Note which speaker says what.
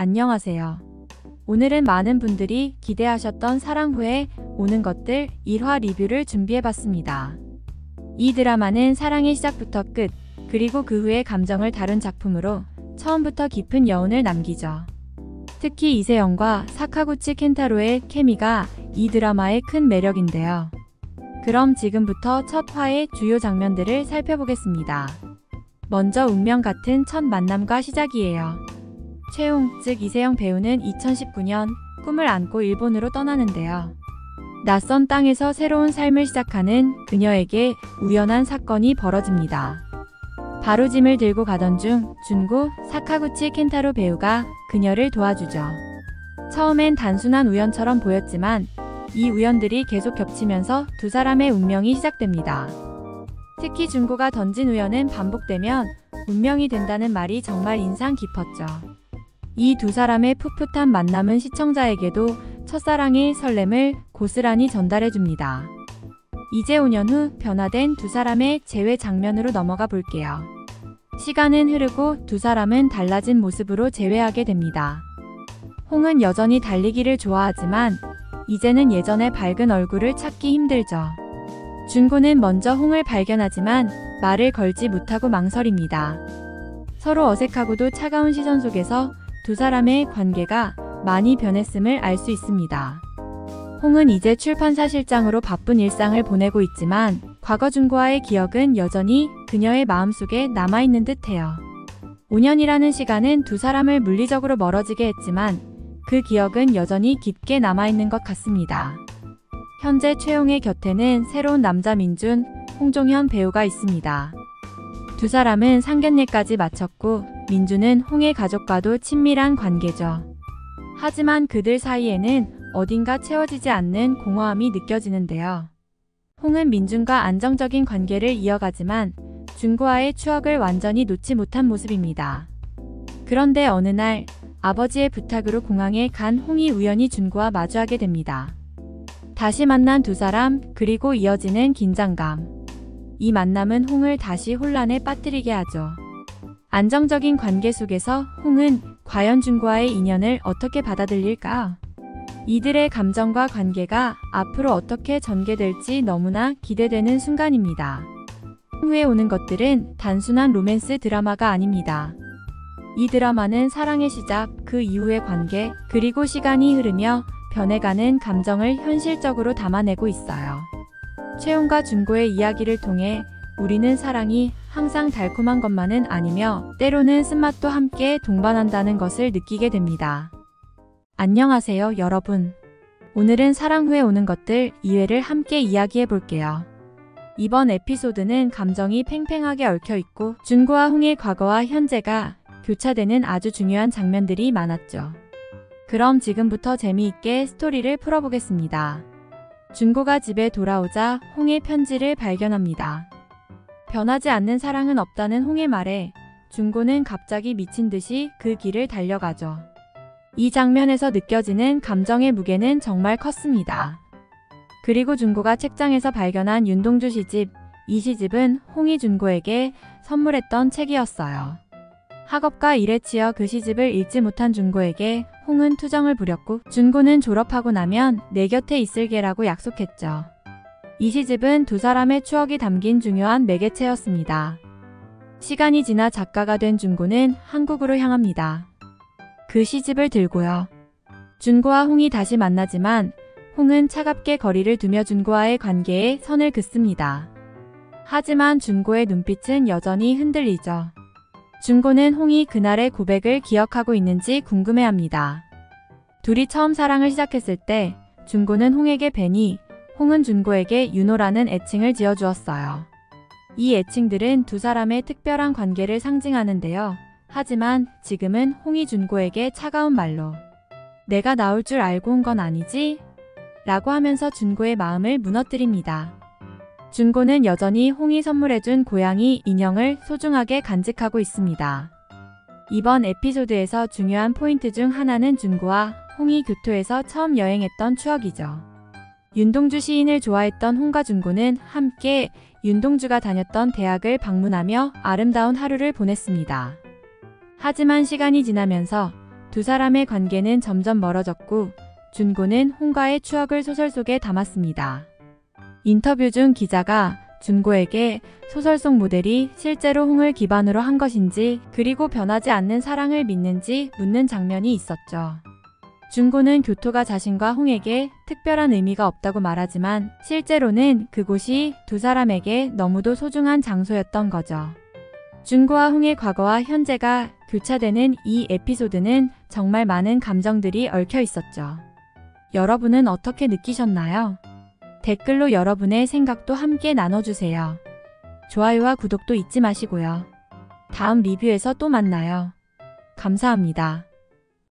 Speaker 1: 안녕하세요. 오늘은 많은 분들이 기대하셨던 사랑 후에 오는 것들 1화 리뷰를 준비해봤습니다. 이 드라마는 사랑의 시작부터 끝, 그리고 그 후의 감정을 다룬 작품으로 처음부터 깊은 여운을 남기죠. 특히 이세영과 사카구치 켄타로의 케미가 이 드라마의 큰 매력인데요. 그럼 지금부터 첫 화의 주요 장면들을 살펴보겠습니다. 먼저 운명 같은 첫 만남과 시작이에요. 최용, 즉 이세영 배우는 2019년 꿈을 안고 일본으로 떠나는데요. 낯선 땅에서 새로운 삶을 시작하는 그녀에게 우연한 사건이 벌어집니다. 바로 짐을 들고 가던 중 준고 사카구치 켄타로 배우가 그녀를 도와주죠. 처음엔 단순한 우연처럼 보였지만 이 우연들이 계속 겹치면서 두 사람의 운명이 시작됩니다. 특히 준고가 던진 우연은 반복되면 운명이 된다는 말이 정말 인상 깊었죠. 이 두 사람의 풋풋한 만남은 시청자에게도 첫사랑의 설렘을 고스란히 전달해줍니다. 이제 5년 후 변화된 두 사람의 재회 장면으로 넘어가 볼게요. 시간은 흐르고 두 사람은 달라진 모습으로 재회하게 됩니다. 홍은 여전히 달리기를 좋아하지만 이제는 예전의 밝은 얼굴을 찾기 힘들죠. 준고는 먼저 홍을 발견하지만 말을 걸지 못하고 망설입니다. 서로 어색하고도 차가운 시선 속에서 두 사람의 관계가 많이 변했음을 알 수 있습니다. 홍은 이제 출판사 실장으로 바쁜 일상을 보내고 있지만 과거 준고와의 기억은 여전히 그녀의 마음속에 남아있는 듯해요. 5년이라는 시간은 두 사람을 물리적으로 멀어지게 했지만 그 기억은 여전히 깊게 남아있는 것 같습니다. 현재 최용의 곁에는 새로운 남자 민준, 홍종현 배우가 있습니다. 두 사람은 상견례까지 마쳤고 민준은 홍의 가족과도 친밀한 관계죠. 하지만 그들 사이에는 어딘가 채워지지 않는 공허함이 느껴지는데요. 홍은 민준과 안정적인 관계를 이어가지만 준고와의 추억을 완전히 놓지 못한 모습입니다. 그런데 어느 날 아버지의 부탁으로 공항에 간 홍이 우연히 준고와 마주하게 됩니다. 다시 만난 두 사람, 그리고 이어지는 긴장감. 이 만남은 홍을 다시 혼란에 빠뜨리게 하죠. 안정적인 관계 속에서 홍은 과연 준고와의 인연을 어떻게 받아들일까? 이들의 감정과 관계가 앞으로 어떻게 전개될지 너무나 기대되는 순간입니다. 후에 오는 것들은 단순한 로맨스 드라마가 아닙니다. 이 드라마는 사랑의 시작, 그 이후의 관계, 그리고 시간이 흐르며 변해가는 감정을 현실적으로 담아내고 있어요. 최용과 준고의 이야기를 통해 우리는 사랑이 항상 달콤한 것만은 아니며 때로는 쓴맛도 함께 동반한다는 것을 느끼게 됩니다. 안녕하세요, 여러분. 오늘은 사랑 후에 오는 것들 2회를 함께 이야기해 볼게요. 이번 에피소드는 감정이 팽팽하게 얽혀있고 준고와 홍의 과거와 현재가 교차되는 아주 중요한 장면들이 많았죠. 그럼 지금부터 재미있게 스토리를 풀어보겠습니다. 준고가 집에 돌아오자 홍의 편지를 발견합니다. 변하지 않는 사랑은 없다는 홍의 말에 준고는 갑자기 미친 듯이 그 길을 달려가죠. 이 장면에서 느껴지는 감정의 무게는 정말 컸습니다. 그리고 준고가 책장에서 발견한 윤동주 시집, 이 시집은 홍이 준고에게 선물했던 책이었어요. 학업과 일에 치여 그 시집을 읽지 못한 준고에게 홍은 투정을 부렸고 준고는 졸업하고 나면 내 곁에 있을게라고 약속했죠. 이 시집은 두 사람의 추억이 담긴 중요한 매개체였습니다. 시간이 지나 작가가 된 준고는 한국으로 향합니다. 그 시집을 들고요. 준고와 홍이 다시 만나지만 홍은 차갑게 거리를 두며 준고와의 관계에 선을 긋습니다. 하지만 준고의 눈빛은 여전히 흔들리죠. 준고는 홍이 그날의 고백을 기억하고 있는지 궁금해합니다. 둘이 처음 사랑을 시작했을 때 준고는 홍에게 베니, 홍은 준고에게 윤호라는 애칭을 지어주었어요. 이 애칭들은 두 사람의 특별한 관계를 상징하는데요. 하지만 지금은 홍이 준고에게 차가운 말로 내가 나올 줄 알고 온 건 아니지? 라고 하면서 준고의 마음을 무너뜨립니다. 준고는 여전히 홍이 선물해준 고양이 인형을 소중하게 간직하고 있습니다. 이번 에피소드에서 중요한 포인트 중 하나는 준고와 홍이 교토에서 처음 여행했던 추억이죠. 윤동주 시인을 좋아했던 홍과 준고는 함께 윤동주가 다녔던 대학을 방문하며 아름다운 하루를 보냈습니다. 하지만 시간이 지나면서 두 사람의 관계는 점점 멀어졌고 준고는 홍과의 추억을 소설 속에 담았습니다. 인터뷰 중 기자가 준고에게 소설 속 모델이 실제로 홍을 기반으로 한 것인지 그리고 변하지 않는 사랑을 믿는지 묻는 장면이 있었죠. 준고는 교토가 자신과 홍에게 특별한 의미가 없다고 말하지만 실제로는 그곳이 두 사람에게 너무도 소중한 장소였던 거죠. 준고와 홍의 과거와 현재가 교차되는 이 에피소드는 정말 많은 감정들이 얽혀 있었죠. 여러분은 어떻게 느끼셨나요? 댓글로 여러분의 생각도 함께 나눠주세요. 좋아요와 구독도 잊지 마시고요. 다음 리뷰에서 또 만나요. 감사합니다.